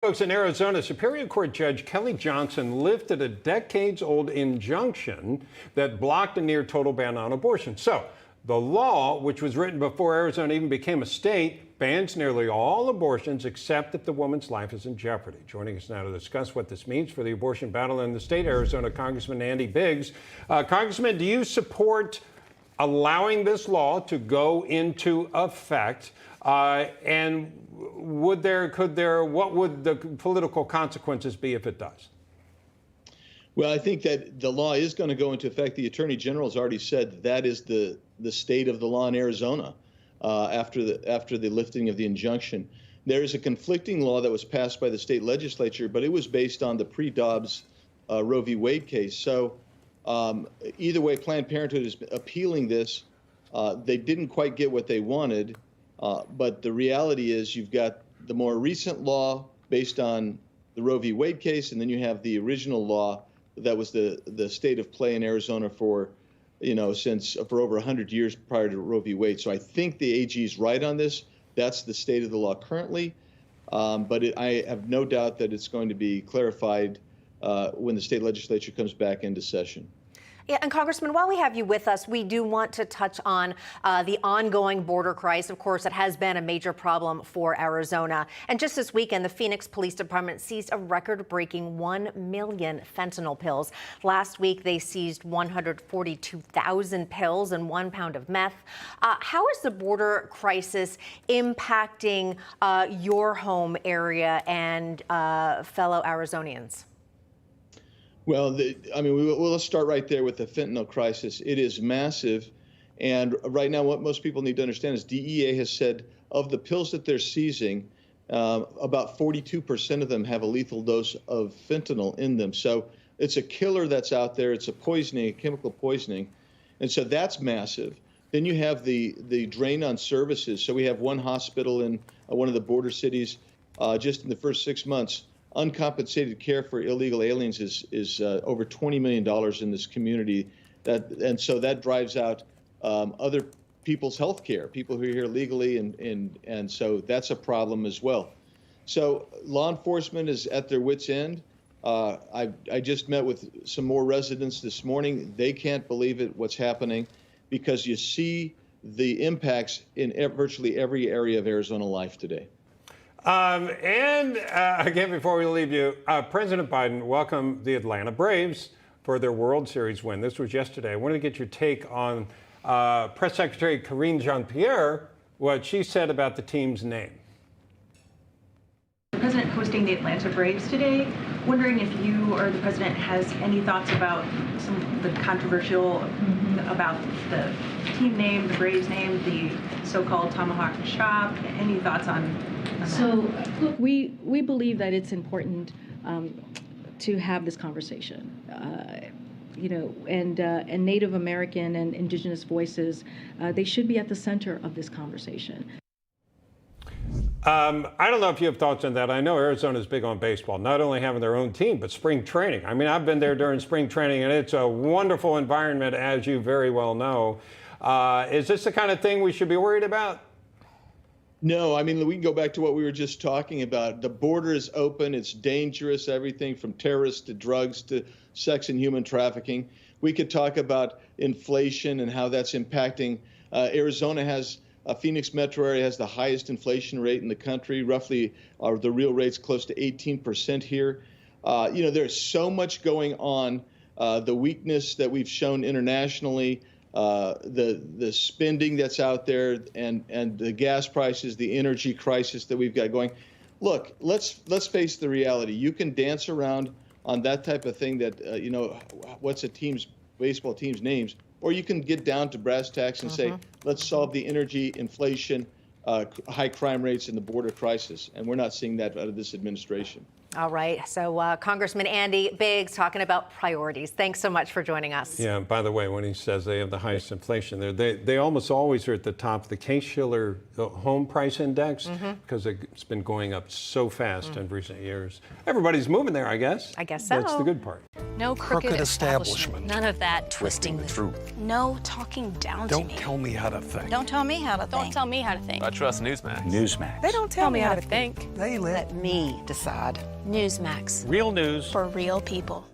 Folks, in Arizona, Superior Court Judge Kelly Johnson lifted a decades-old injunction that blocked a near-total ban on abortion. So, the law, which was written before Arizona even became a state, bans nearly all abortions except if the woman's life is in jeopardy. Joining us now to discuss what this means for the abortion battle in the state, Arizona Congressman Andy Biggs. Congressman, do you support allowing this law to go into effect? And what would the political consequences be if it does? Well, I think that the law is going to go into effect. The Attorney General has already said that is the state of the law in Arizona after the lifting of the injunction. There is a conflicting law that was passed by the state legislature, but it was based on the pre-Dobbs Roe v. Wade case. So either way, Planned Parenthood is appealing this. They didn't quite get what they wanted, but the reality is you've got the more recent law based on the Roe v. Wade case, and then you have the original law that was the state of play in Arizona for over 100 years prior to Roe v. Wade. So I think the AG is right on this. That's the state of the law currently, but I have no doubt that it's going to be clarified when the state legislature comes back into session. Yeah, and Congressman, while we have you with us, we do want to touch on the ongoing border crisis. Of course, it has been a major problem for Arizona. And just this weekend, the Phoenix Police Department seized a record-breaking 1 million fentanyl pills. Last week, they seized 142,000 pills and 1 pound of meth. How is the border crisis impacting your home area and fellow Arizonians? Well, let's start right there with the fentanyl crisis. It is massive. And right now, what most people need to understand is DEA has said of the pills that they're seizing, about 42% of them have a lethal dose of fentanyl in them. So it's a killer that's out there. It's a poisoning, a chemical poisoning. And so that's massive. Then you have the drain on services. So we have one hospital in one of the border cities just in the first 6 months. Uncompensated care for illegal aliens is over $20 million in this community, and so that drives out other people's health care, people who are here legally, and so that's a problem as well. So law enforcement is at their wits' end. I just met with some more residents this morning. They can't believe it, what's happening, because you see the impacts in virtually every area of Arizona life today. Again, before we leave you, President Biden welcomed the Atlanta Braves for their World Series win. This was yesterday. I wanted to get your take on Press Secretary Karine Jean-Pierre, what she said about the team's name. The president hosting the Atlanta Braves today. Wondering if you or the president has any thoughts about some of the controversial about the team name, the Braves name, the so-called tomahawk chop. Any thoughts on that? So, look, we believe that it's important to have this conversation. And Native American and indigenous voices, they should be at the center of this conversation. I don't know if you have thoughts on that. I know Arizona's big on baseball, not only having their own team, but spring training. I mean, I've been there during spring training, and it's a wonderful environment, as you very well know. Is this the kind of thing we should be worried about? No, I mean, we can go back to what we were just talking about. The border is open. It's dangerous, everything from terrorists to drugs to sex and human trafficking. We could talk about inflation and how that's impacting. Arizona has Phoenix metro area has the highest inflation rate in the country. Roughly, the real rate's close to 18% here. There's so much going on. The weakness that we've shown internationally, the spending that's out there, and the gas prices, the energy crisis that we've got going. Look, let's face the reality. You can dance around on that type of thing that what's a baseball team's names. Or you can get down to brass tacks and say, let's solve the energy, inflation, high crime rates, and the border crisis. And we're not seeing that out of this administration. All right. So Congressman Andy Biggs talking about priorities. Thanks so much for joining us. Yeah, by the way, when he says they have the highest inflation there, they almost always are at the top of the Case-Shiller home price index because it's been going up so fast in recent years. Everybody's moving there, I guess. I guess so. That's the good part. No crooked establishment. None of that twisting the truth. No talking down to me. Don't tell me how to think. Don't tell me how to think. Don't tell me how to think. I trust Newsmax. Newsmax. They don't tell me how to think. They let me decide. Newsmax. real news For real people.